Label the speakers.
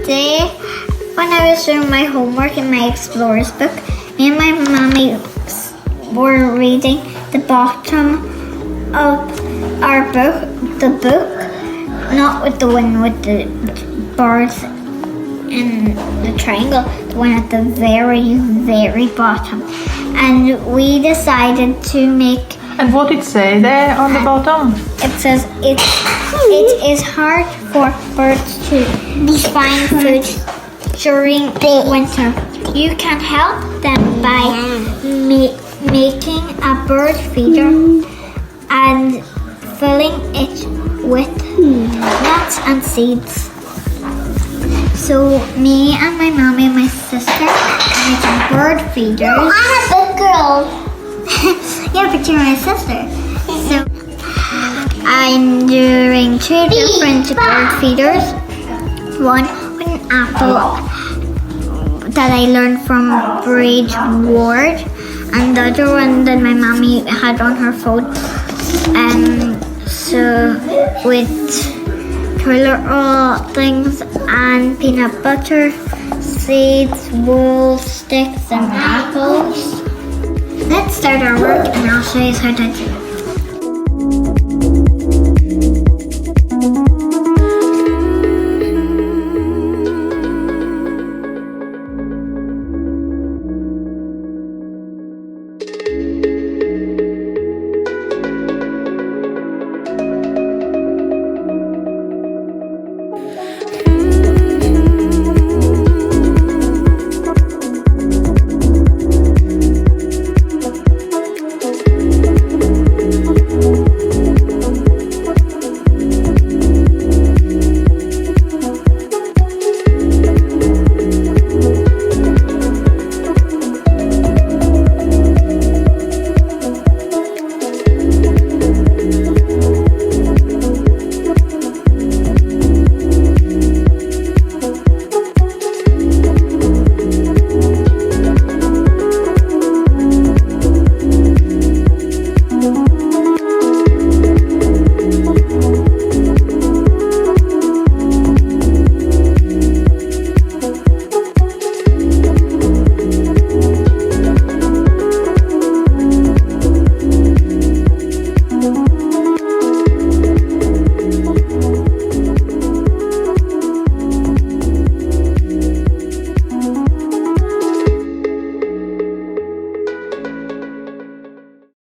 Speaker 1: Today, when I was doing my homework in my Explorers book, me and my mommy were reading the bottom of our book, not with the one with the birds and the triangle, the one at the very, very bottom. And we decided to make.
Speaker 2: And what did it say there on the bottom?
Speaker 1: It says it is hard for birds to find food during winter. You can help them by making a bird feeder and filling it with nuts and seeds. So me and my mommy and my sister are making bird feeders.
Speaker 3: I'm a big girl.
Speaker 1: Yeah, but you're my sister. So I'm doing two different bird feeders. One with an apple that I learned from Bridge Ward, and the other one that my mommy had on her phone. So with toilet roll things and peanut butter, seeds, wool, sticks, and apples. Let's start our work and I'll show you how to do it.